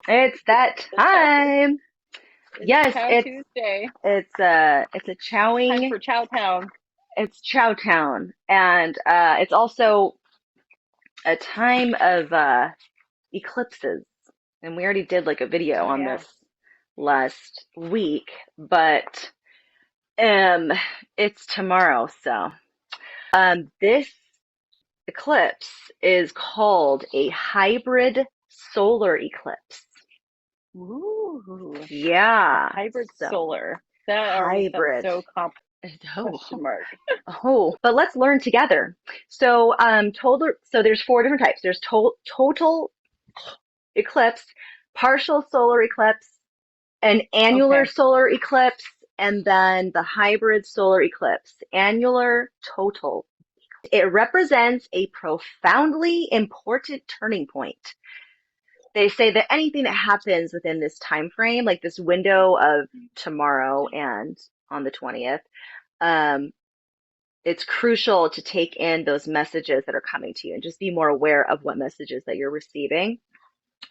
It's that The Chow, time. it's Yes, Chow Tuesday. it's a Time chowing. for Chow Town. It's Chow Town, and it's also a time of eclipses. And we already did like a video Oh on yeah. this last week, but um, it's tomorrow. So this eclipse is called a hybrid solar eclipse. Ooh, a Yeah, hybrid so solar. That already sounds hybrid. so comp Oh, question mark. oh, but let's learn together. So, so there's four different types. There's total eclipse, partial solar eclipse, an annular Okay. solar eclipse, and then the hybrid solar eclipse, annular total. It represents a profoundly important turning point. They say that anything that happens within this time frame, like this window of tomorrow and on the 20th, um, it's crucial to take in those messages that are coming to you and just be more aware of what messages that you're receiving.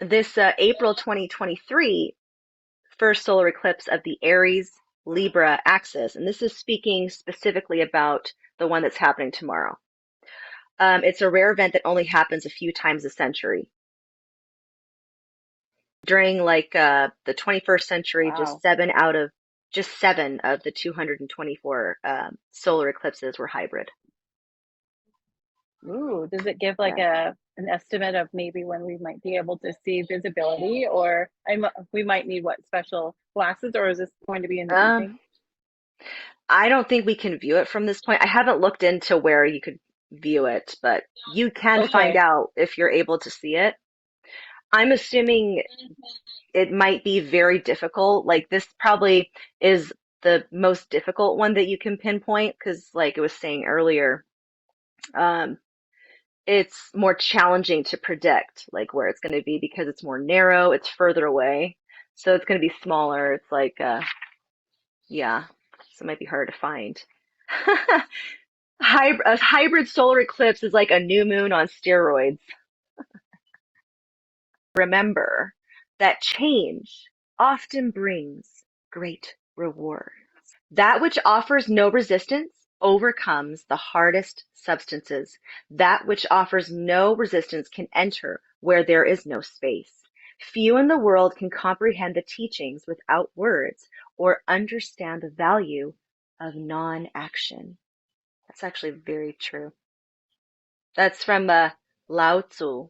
This April 2023 first solar eclipse of the Aries Libra axis, and this is speaking specifically about the one that's happening tomorrow. It's a rare event that only happens a few times a century. During like the 21st century, Wow. just seven of the 224 solar eclipses were hybrid. Ooh, does it give like Yeah. a an estimate of maybe when we might be able to see visibility, or we might need what special glasses, or is this going to be in the Um, evening? I don't think we can view it from this point. I haven't looked into where you could view it, but you can find Okay. out if you're able to see it. I'm assuming it might be very difficult. Like this probably is the most difficult one that you can pinpoint because, like I was saying earlier, um, it's more challenging to predict like where it's going to be because it's more narrow, it's further away, so it's going to be smaller. It's like, yeah, so it might be hard to find. A hybrid solar eclipse is like a new moon on steroids. Remember that change often brings great reward. That which offers no resistance overcomes the hardest substances. That which offers no resistance can enter where there is no space. Few in the world can comprehend the teachings without words or understand the value of non-action. That's actually very true. That's from Lao Tzu.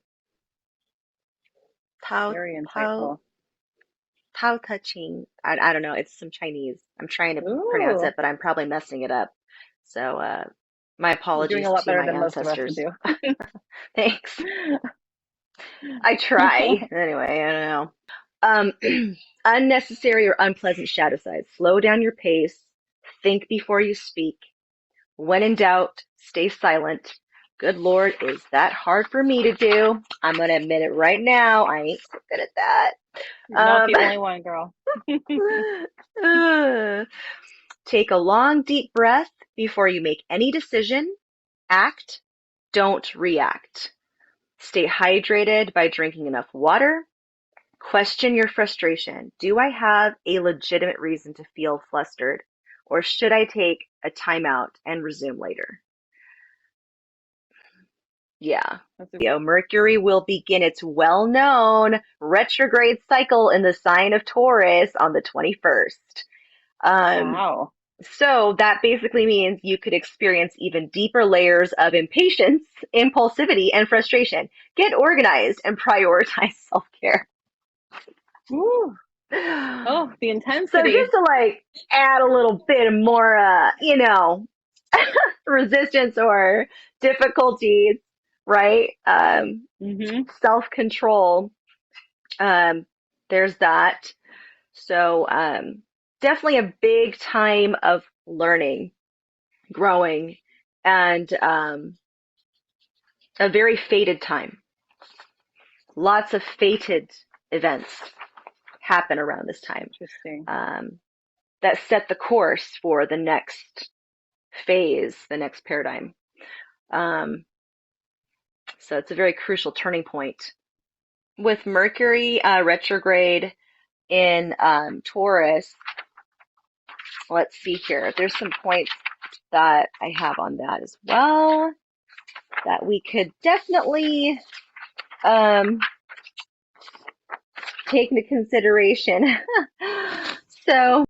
Tao, Very Tao, insightful. Tao Te Ching. I don't know. It's some Chinese. I'm trying to pronounce Ooh, it, but I'm probably messing it up. So, my you're doing a apologies lot to better my than most of us would ancestors. do. Thanks. I try. Anyway, I don't know. Unnecessary or unpleasant shadow sides. Slow down your pace. Think before you speak. When in doubt, stay silent. Good Lord, is that hard for me to do? I'm gonna admit it right now. I ain't so good at that. You're not Um, the only one, girl. Take a long, deep breath before you make any decision. Act, don't react. Stay hydrated by drinking enough water. Question your frustration. Do I have a legitimate reason to feel flustered? Or should I take a timeout and resume later? Yeah. That's a, Mercury will begin its well-known retrograde cycle in the sign of Taurus on the 21st. Um, wow. So that basically means you could experience even deeper layers of impatience, impulsivity, and frustration. Get organized and prioritize self-care. Ooh. So Oh, the just intensity. to like add a little bit more, resistance or difficulties, right? Mm-hmm. Self-control. Um, there's that. So definitely a big time of learning, growing, and a very fated time. Lots of fated events happen around this time Interesting. um, that set the course for the next phase, the next paradigm. Um, so it's a very crucial turning point. with Mercury retrograde in Taurus, let's see here. There's some points that I have on that as well that we could definitely um, take into consideration. so,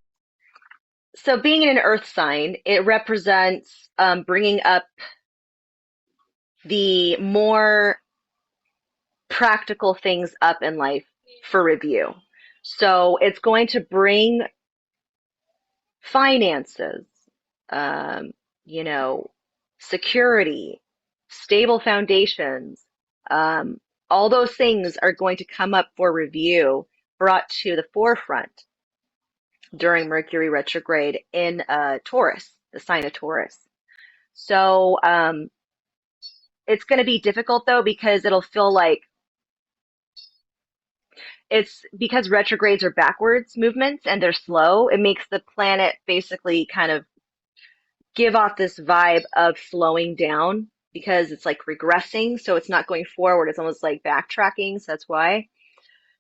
so being in an Earth sign, it represents bringing up the more practical things up in life for review. So it's going to bring finances, um, you know, security, stable foundations, um, all those things are going to come up for review, brought to the forefront during Mercury retrograde in Taurus, the sign of Taurus. So it's going to be difficult though because it'll feel like it's because retrogrades are backwards movements and they're slow. It makes the planet basically kind of give off this vibe of slowing down because it's like regressing, so it's not going forward. It's almost like backtracking, so that's why.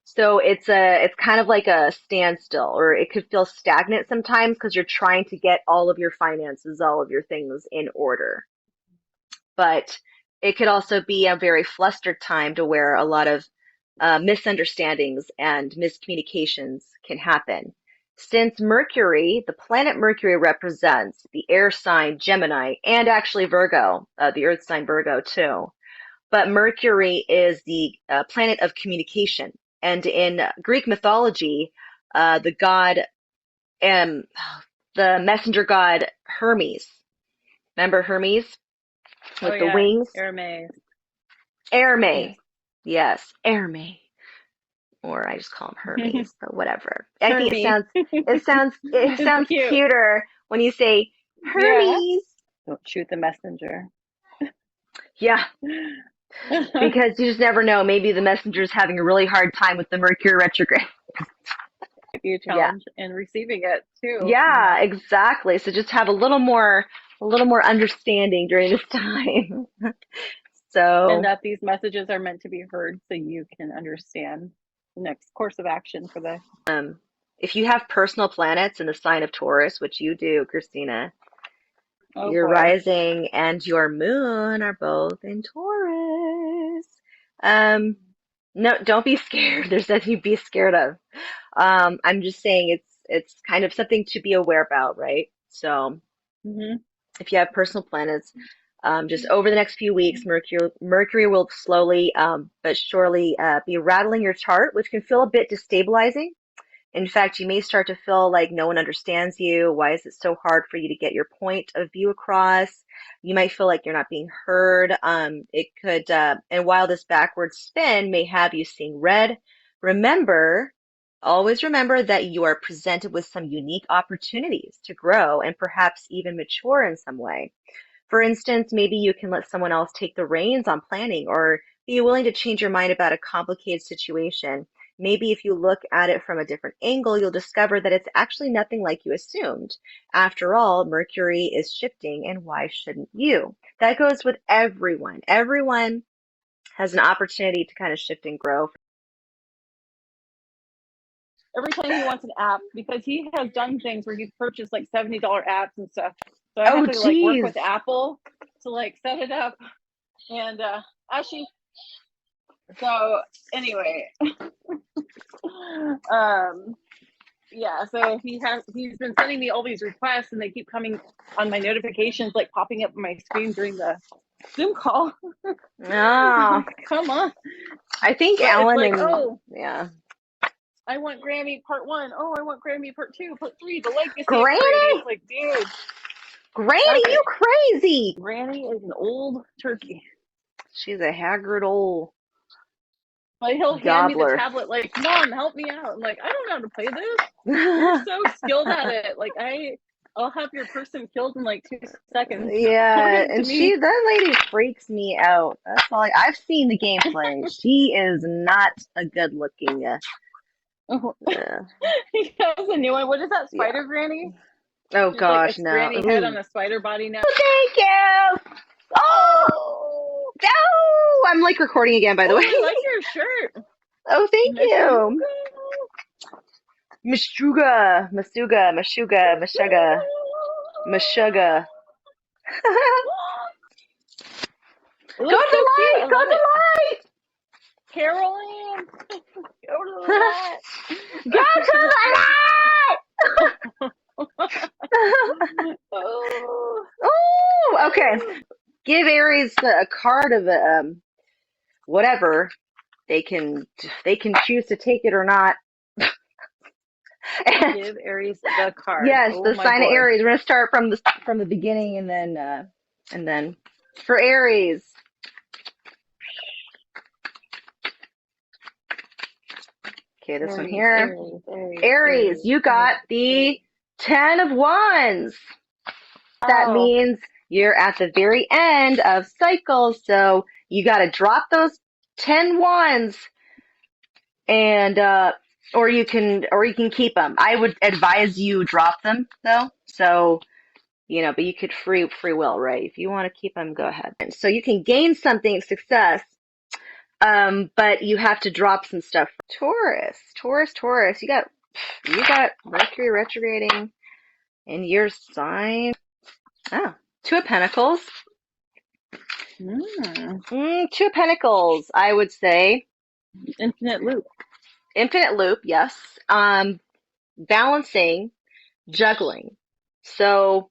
So it's kind of like a standstill, or it could feel stagnant sometimes because you're trying to get all of your finances, all of your things in order. But it could also be a very flustered time to where a lot of misunderstandings and miscommunications can happen. Since Mercury, the planet Mercury represents the air sign Gemini and actually Virgo, the earth sign Virgo too. But Mercury is the planet of communication. And in Greek mythology, the god, um, the messenger god Hermes. Remember Hermes Oh with the yeah, wings? Hermes. Yes. Hermes. Yes, Hermes. Or I just call him Hermes, but whatever. I think Hermes. it It's sounds cute. cuter when you say Yeah. Hermes. Don't shoot the messenger. Yeah, because you just never know. Maybe the messenger's having a really hard time with the Mercury retrograde. Might be a Yeah. challenge in receiving it too, you Yeah, know. exactly. So just have a little more understanding during this time. And So, that these messages are meant to be heard so you can understand the next course of action for the. if you have personal planets in the sign of Taurus, which you do, Christina, Oh your boy. rising and your moon are both in Taurus. Um, no, don't be scared. There's nothing to be scared of. I'm just saying it's kind of something to be aware about, right? So Hmm. if you have personal planets, just over the next few weeks, Mercury will slowly but surely be rattling your chart, which can feel a bit destabilizing. In fact, you may start to feel like no one understands you. Why is it so hard for you to get your point of view across? You might feel like you're not being heard. It could, and while this backward spin may have you seeing red, remember, always remember that you are presented with some unique opportunities to grow and perhaps even mature in some way. For instance, maybe you can let someone else take the reins on planning or be willing to change your mind about a complicated situation. Maybe if you look at it from a different angle, you'll discover that it's actually nothing like you assumed. After all, Mercury is shifting, and why shouldn't you? That goes with everyone. Everyone has an opportunity to kind of shift and grow. Every time he wants an app, because he has done things where he's purchased like $70 apps and stuff. So I have Oh, to like work geez. with Apple to like set it up. And actually, so anyway, um, yeah, so he's been sending me all these requests and they keep coming on my notifications, like popping up on my screen during the Zoom call. Ah, Like, come on. I think But it's Alan like, and oh, yeah. I want Grammy part one. Oh, I want Grammy part two, part three, the legacy of Granny. It's Granny, like, dude, Granny, stop you it. crazy. Granny is an old turkey. She's a haggard old But he'll hand me the gobbler. tablet, like, Mom, help me out. I'm like, I don't know how to play this. You're so skilled at it. Like, I'll have your person killed in like 2 seconds. Yeah, According to and me. that lady freaks me out. That's all. I've seen the gameplay. She is not a good looking. Oh, Uh, he has a new one. What is that, yeah. Spider Granny? Oh There's like a gosh, no. granny head on Ooh. a spider body now. Thank you. Oh Oh, no! I'm like recording again, by the way. oh, I like your shirt. Oh, thank you. Meshuggah. Meshuga, Masuga, Meshuga, Meshuga, Meshuga. It Go looks to so the cute. light! I Go love to it. the Caroline, go to the light! light. Go to the light! Oh. Oh, okay. Give Aries a card of whatever. They can choose to take it or not. Give Aries the card. Yes, Oh the my sign of boy. Aries. We're gonna start from the beginning and then for Aries. Okay, this one Aries, here. Aries, Aries, Aries, Aries, you got Aries, the Aries. 10 of Wands. That Oh. means you're at the very end of cycles, so you got to drop those 10 wands and or you can keep them. I would advise you drop them though. So, but you could free will, right? If you want to keep them, go ahead. And so you can gain something success, but you have to drop some stuff. Taurus, Taurus, Taurus. You got Mercury retrograding in your sign. Oh, Two of Pentacles. Mm. Two of Pentacles, I would say. Infinite loop. Infinite loop, yes. Balancing, juggling. So,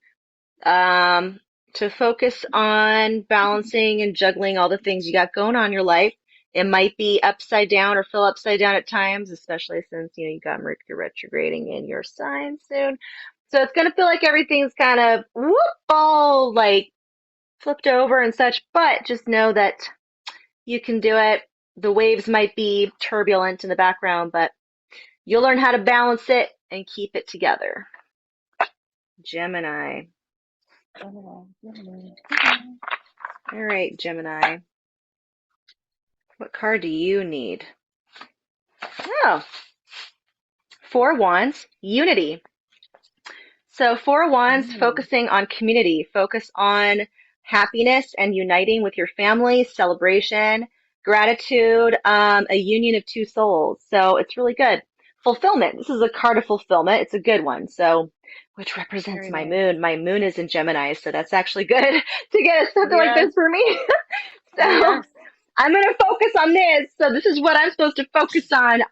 to focus on balancing and juggling all the things you got going on in your life. It might be upside down or feel upside down at times, especially since, you got Mercury retrograding in your sign soon. So it's going to feel like everything's kind of whoop, all like flipped over and such, but just know that you can do it. The waves might be turbulent in the background, but you'll learn how to balance it and keep it together. Gemini. All right, Gemini. What card do you need? Oh, Four of Wands, unity. So Four of Wands, Mm. focusing on community, focus on happiness and uniting with your family, celebration, gratitude, a union of two souls. So it's really good. Fulfillment. This is a card of fulfillment. It's a good one. So, which represents Very my nice. moon. My moon is in Gemini, so that's actually good to get something like Yes. this for me. So Yes. I'm gonna focus on this. So this is what I'm supposed to focus on,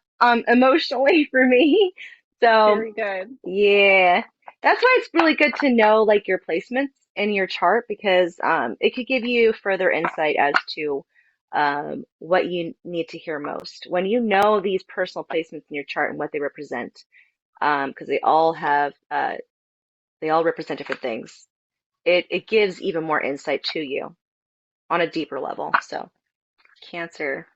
emotionally for me. So Very good. yeah, that's why it's really good to know like your placements in your chart because it could give you further insight as to what you need to hear most. When you know these personal placements in your chart and what they represent, because they all represent different things. It gives even more insight to you on a deeper level. So Cancer.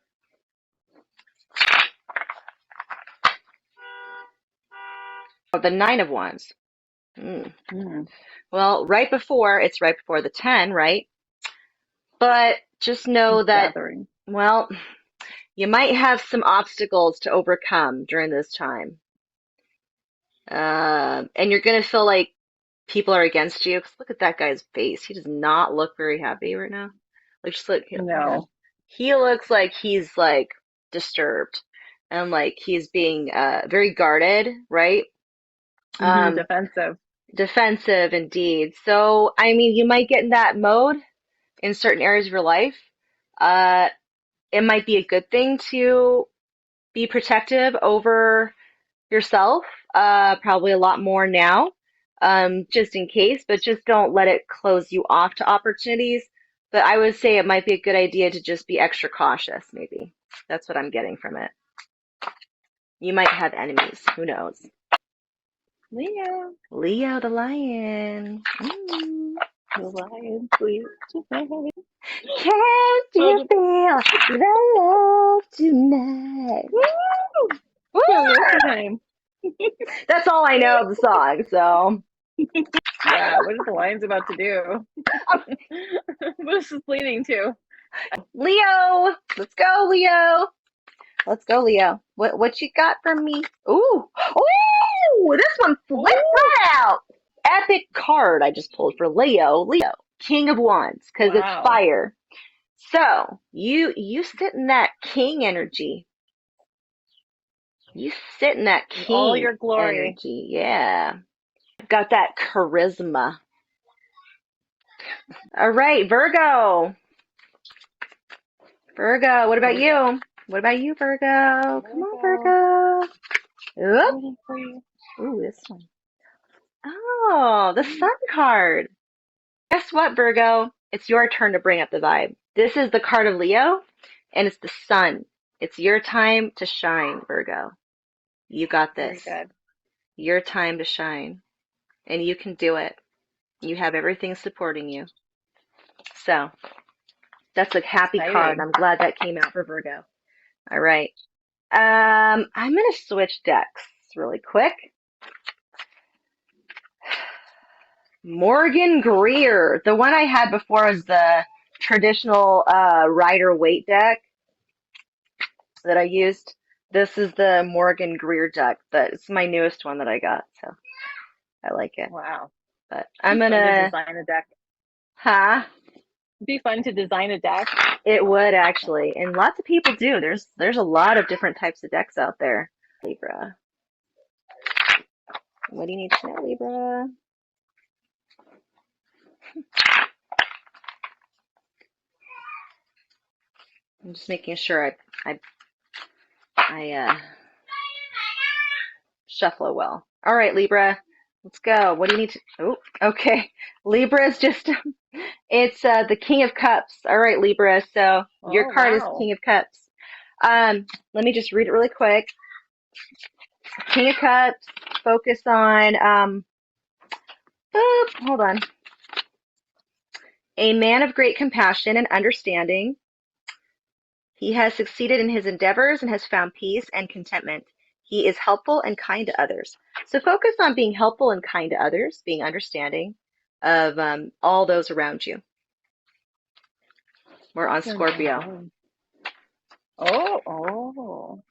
Oh, the Nine of Wands. Mm. Mm. Well, right before the 10, right? But just know that, Gathering. well, you might have some obstacles to overcome during this time. And you're going to feel like people are against you. 'Cause look at that guy's face. He does not look very happy right now. Like, just look, No. he looks like he's like disturbed and like he's being very guarded, right? Um, Defensive. Defensive indeed. So, I mean, you might get in that mode in certain areas of your life. Uh, it might be a good thing to be protective over yourself, probably a lot more now, just in case, but just don't let it close you off to opportunities. But I would say it might be a good idea to just be extra cautious, maybe. That's what I'm getting from it. You might have enemies. Who knows? Leo. Leo the lion. Mm. The lion sleeps tonight. Can't you feel the love tonight? Woo! Woo! Karaoke time. That's all I know of the song, so. Yeah, what is the lion's about to do? What is this leading to? Leo! Let's go, Leo! Let's go, Leo. What you got for me? Ooh! Ooh! This one flipped Ooh, right out! Epic card I just pulled for Leo. Leo, King of Wands, because it's wow. fire. So, you sit in that king energy. You sit in that In all king your glory. energy. Yeah. Got that charisma. All right, Virgo. Virgo, what about you? What about you, Virgo? There Come we on, go. Virgo. Oop. Waiting for you. Ooh, this one. Oh, the Sun card. Guess what, Virgo? It's your turn to bring up the vibe. This is the card of Leo, and it's the Sun. It's your time to shine, Virgo. You got Very this. good. Your time to shine, and you can do it. You have everything supporting you. So, that's a happy card, and Exciting. I'm glad that came out for Virgo. All right. I'm gonna switch decks really quick. Morgan Greer. The one I had before was the traditional Rider-Waite deck that I used. This is the Morgan Greer deck, but it's my newest one that I got, so I like it. Wow. But I'm It'd be fun to gonna, design a deck. huh? It'd be fun to design a deck. It would actually, and lots of people do. There's a lot of different types of decks out there. Libra. What do you need to know, Libra? I'm just making sure I shuffle it well. All right, Libra, let's go. What do you need to? Oh, okay. Libra is just it's the King of Cups. All right, Libra. So your Oh, card is wow. King of Cups. Let me just read it really quick. King of Cups. Focus on hold on. A man of great compassion and understanding. He has succeeded in his endeavors and has found peace and contentment. He is helpful and kind to others. So focus on being helpful and kind to others, being understanding of all those around you. We're on Scorpio. Oh.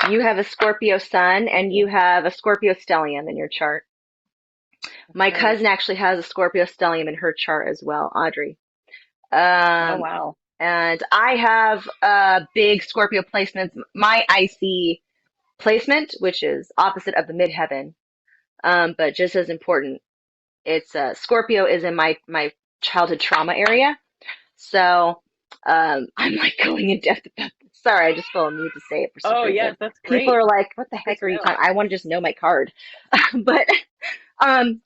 You have a Scorpio sun and you have a Scorpio stellium in your chart. My Great. cousin actually has a Scorpio stellium in her chart as well, Audrey. Oh, Um, wow. and I have big Scorpio placements. My IC placement, which is opposite of the midheaven, but just as important, it's Scorpio is in my childhood trauma area. So I'm like going in depth about this. Sorry, I just feel a need to say it for some Oh, yes, reason. that's People great. are like, "What the Good heck are to you know. talking?" I want to just know my card, but um,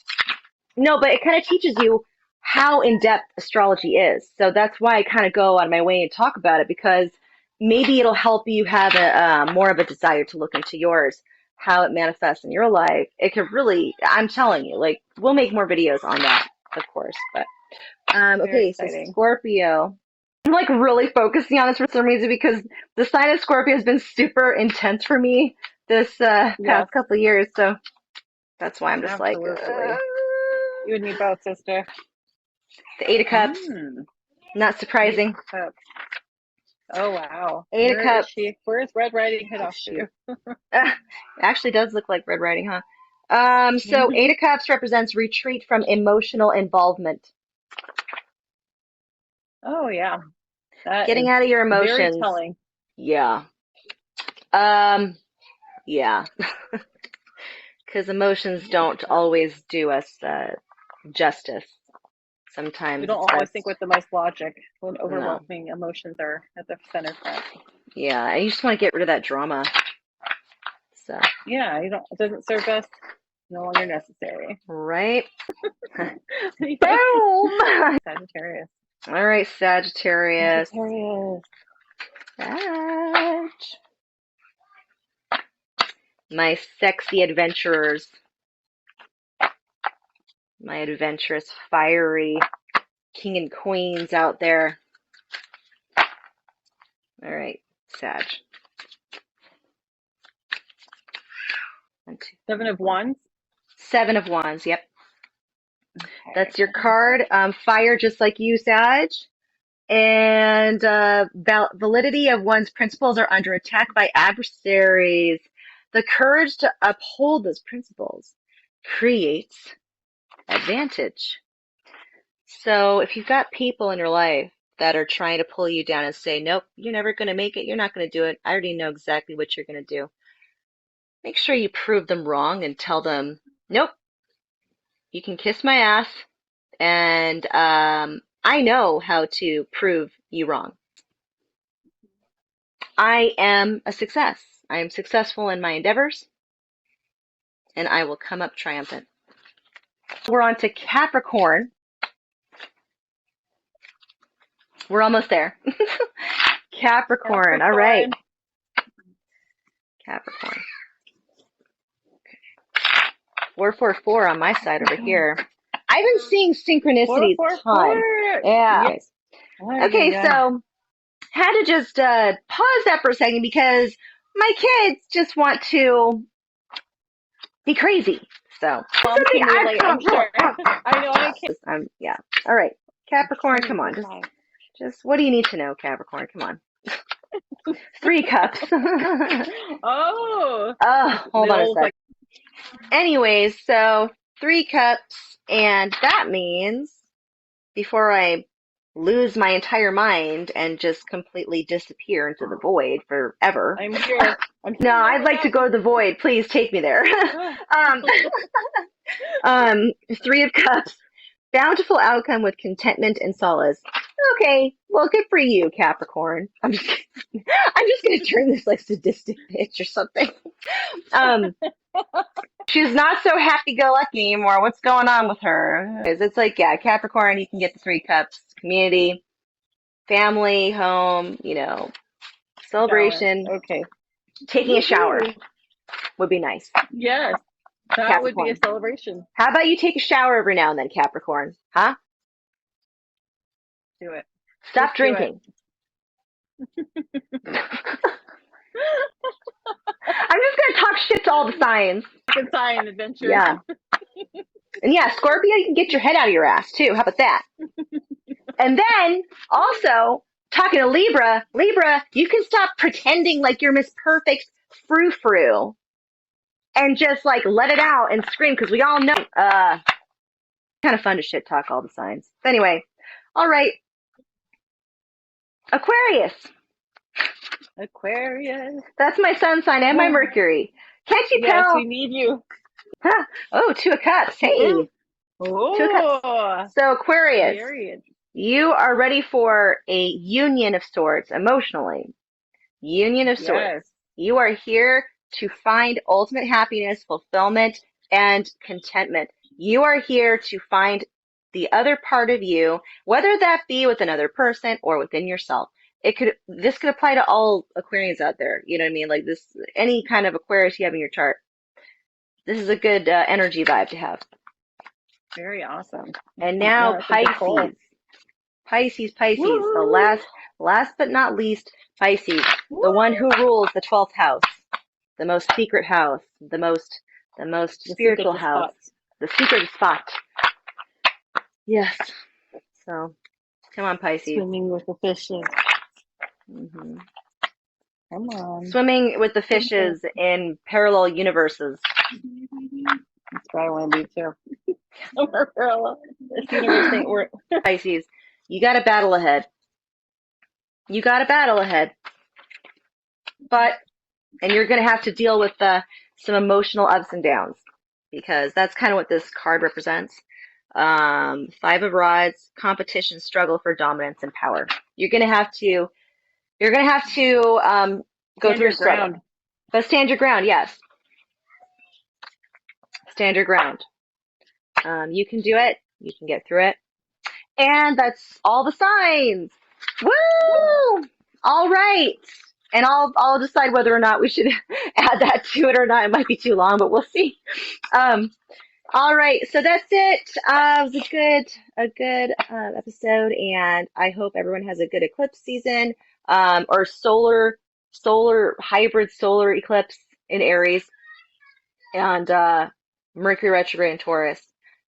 no, but it kind of teaches you how in depth astrology is. So that's why I kind of go on my way and talk about it because maybe it'll help you have a more of a desire to look into yours, how it manifests in your life. It could really, I'm telling you, like we'll make more videos on that, of course, but. Very Okay, so exciting. Scorpio. I'm like really focusing on this for some reason because the sign of Scorpio has been super intense for me this Yes, past couple of years. So that's why I'm just like, absolutely. You and me both, sister. the Eight of Cups. Mm, Not Eight surprising. of Cups. Oh, wow. Eight of Where is Cups. she? Where is Red Riding Hood Oh, off shoot. to? Actually does look like Red Riding, huh? So Hmm. Eight of Cups represents retreat from emotional involvement. Oh, yeah. That Getting is out of your very emotions. telling. Yeah. Um, yeah. Because emotions don't always do us justice. We Sometimes don't it's always think best. with the most logic when No. overwhelming emotions are at the center front. Yeah, and you just want to get rid of that drama. So, Yeah, you don't. It doesn't serve us. No longer necessary. right? Anyway, Boom! Sagittarius. All right, Sagittarius. Sagittarius. Sag. My sexy adventurers. My adventurous, fiery king and queens out there. All right, Sag. 1, 2, 7 3, of 4. Wands. 7 of Wands. Yep, Okay, that's your 7 of card. Wands. Fire, just like you, Sag. And validity of one's principles are under attack by adversaries. The courage to uphold those principles creates advantage. So if you've got people in your life that are trying to pull you down and say, nope, you're never going to make it, you're not going to do it, I already know exactly what you're going to do. make sure you prove them wrong and tell them, nope, you can kiss my ass, and I know how to prove you wrong. I am a success. I am successful in my endeavors, and I will come up triumphant. We're on to Capricorn. We're almost there. Capricorn. All right. Capricorn. 444 on my side over here. I've been seeing synchronicities a ton. Yeah. Yes. Okay, so had to just pause that for a second because my kids just want to be crazy. So Mom can relate, I'm sure. I know I can. Yeah. All right, Capricorn, come on. Just what do you need to know, Capricorn? Come on. 3 cups. Oh. Hold on a sec. Anyways, so 3 cups, and that means before I lose my entire mind and just completely disappear into the void forever. I'm here. No, I'd like to go to the void. Please take me there. 3 of cups. Bountiful outcome with contentment and solace. Okay, well, good for you, Capricorn. I'm just gonna turn this like sadistic bitch or something. She's not so happy-go-lucky anymore. What's going on with her? It's like, yeah, Capricorn, you can get the 3 cups. Community, family, home, celebration. Okay. Taking a shower would be nice. Yes. That Capricorn. Would be a celebration. How about you take a shower every now and then, Capricorn? Huh? Do it. Stop Just drinking. I'm just going to talk shit to all the signs. Good sign, adventure. Yeah. And yeah, Scorpio, you can get your head out of your ass, too. How about that? And then, also, talking to Libra, you can stop pretending like you're Miss Perfect frou-frou and just, like, let it out and scream, because we all know, kind of fun to shit talk all the signs. Anyway, all right. Aquarius. That's my sun sign and my Mercury. Can't you tell? Yes, we need you. Huh. Oh, 2 of cups. Hey. Oh. 2 of cups. So Aquarius, you are ready for a union of sorts emotionally. Union of sorts. Yes. You are here to find ultimate happiness, fulfillment, and contentment. You are here to find the other part of you, whether that be with another person or within yourself. This could apply to all Aquarians out there. You know what I mean? Like this, any kind of Aquarius you have in your chart. This is a good energy vibe to have. Very awesome. And now Pisces. Pisces. Woo! The last but not least, Pisces. Woo! The one who rules the 12th house, the most secret house, the most spiritual house, the secret spot. Yes. So, come on, Pisces. Swimming with the fishes. Mm-hmm. Come on. Swimming with the fishes in parallel universes. That's what I want to do too. Somewhere parallel. This universe ain't work. Pisces, you got a battle ahead. And you're going to have to deal with some emotional ups and downs, because that's kind of what this card represents. 5 of Rods, competition, struggle for dominance and power. You're going to have to go through a struggle. But stand your ground, yes. Stand your ground. You can do it. You can get through it. And that's all the signs. Woo! All right. And I'll decide whether or not we should add that to it or not. It might be too long, but we'll see. All right. So that's it. It was a good episode, and I hope everyone has a good eclipse season, or solar hybrid solar eclipse in Aries, and Mercury retrograde in Taurus.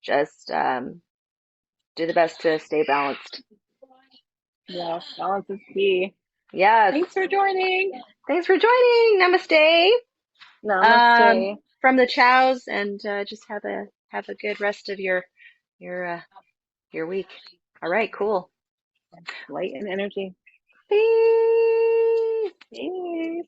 Just do the best to stay balanced. Yes, balance is key. Yes. Thanks for joining. Namaste. Namaste. From the chows, and just have a good rest of your week. All right, cool. Light and energy. Peace. Peace.